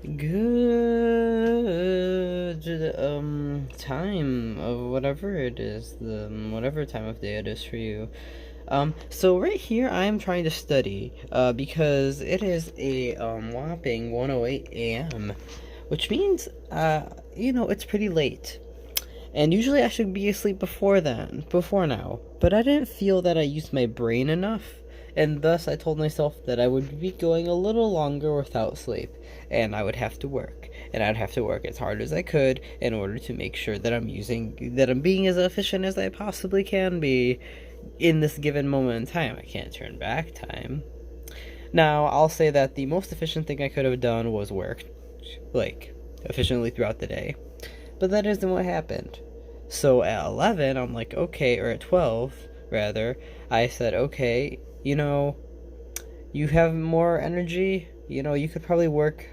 Good time of whatever it is, the whatever time of day it is for you. So right here I am trying to study, because it is a whopping 1:08 a.m., which means it's pretty late. And usually I should be asleep before now. But I didn't feel that I used my brain enough, and thus I told myself that I would be going a little longer without sleep, and I would have to work. And I'd have to work as hard as I could in order to make sure that I'm being as efficient as I possibly can be in this given moment in time. I can't turn back time. Now, I'll say that the most efficient thing I could have done was work, like, efficiently throughout the day. But that isn't what happened. So at 11, I'm like, okay, or at 12, rather, I said, okay, you have more energy. You could probably work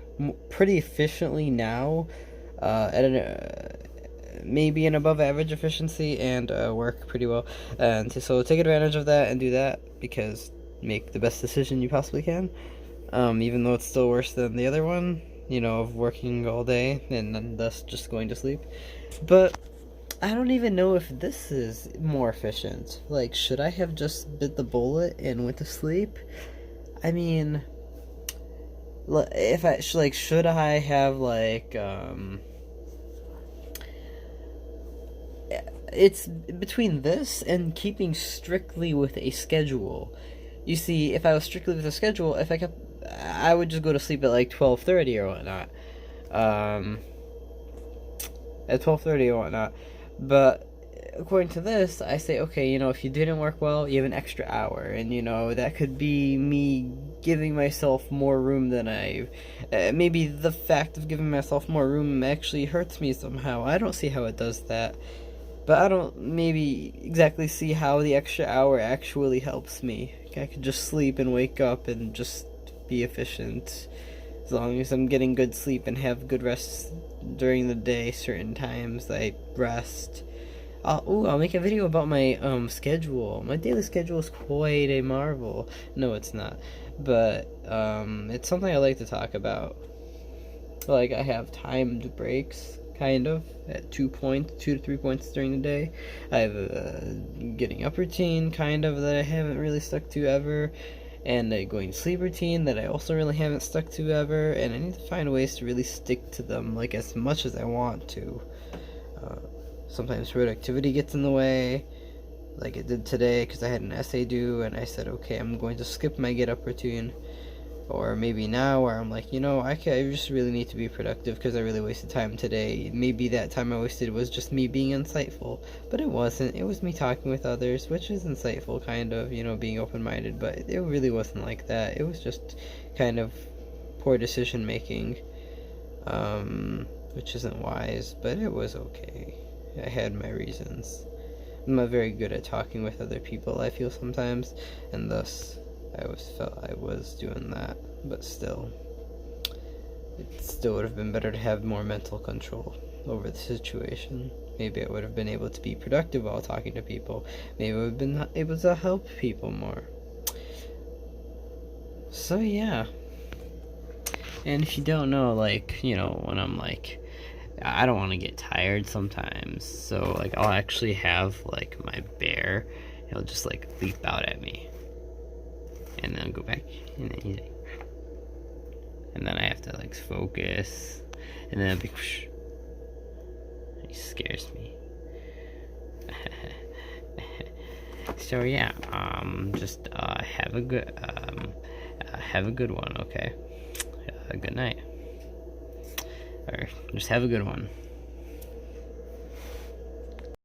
pretty efficiently now, at maybe an above average efficiency, and work pretty well. And so take advantage of that and do that, because make the best decision you possibly can. Even though it's still worse than the other one, of working all day and thus just going to sleep. But I don't even know if this is more efficient. Like, should I have just bit the bullet and went to sleep? I mean, if I should I have it's between this and keeping strictly with a schedule. You see, if I was strictly with a schedule, I would just go to sleep at like 12:30 or whatnot. At 12:30 or whatnot. But according to this, I say, okay, if you didn't work well, you have an extra hour, and that could be me giving myself more room than maybe the fact of giving myself more room actually hurts me somehow. I don't see how it does that. But I don't maybe exactly see how the extra hour actually helps me. I could just sleep and wake up and just be efficient. As long as I'm getting good sleep and have good rest during the day, certain times I rest. I'll make a video about my schedule. My daily schedule is quite a marvel. No, it's not. But it's something I like to talk about. Like, I have timed breaks, kind of, at 2 to 3 points during the day. I have a getting up routine, kind of, that I haven't really stuck to ever, and a going to sleep routine that I also really haven't stuck to ever, and I need to find ways to really stick to them, like, as much as I want to. Sometimes productivity gets in the way, like it did today, because I had an essay due, and I said, okay, I'm going to skip my get up routine. Or maybe now where I'm like, I just really need to be productive because I really wasted time today. Maybe that time I wasted was just me being insightful, but it wasn't. It was me talking with others, which is insightful, kind of, being open-minded, but it really wasn't like that. It was just kind of poor decision making, which isn't wise, but it was okay. I had my reasons. I'm not very good at talking with other people, I feel sometimes, and thus I always felt I was doing that, but still, it still would have been better to have more mental control over the situation. Maybe I would have been able to be productive while talking to people. Maybe I would have been able to help people more. So yeah. And if you don't know, when I'm I don't want to get tired sometimes, so I'll actually have my bear, he'll just leap out at me, and then I'll go back, and then I have to focus, and then he scares me. So yeah, just have a good one, okay? Good night, or just have a good one.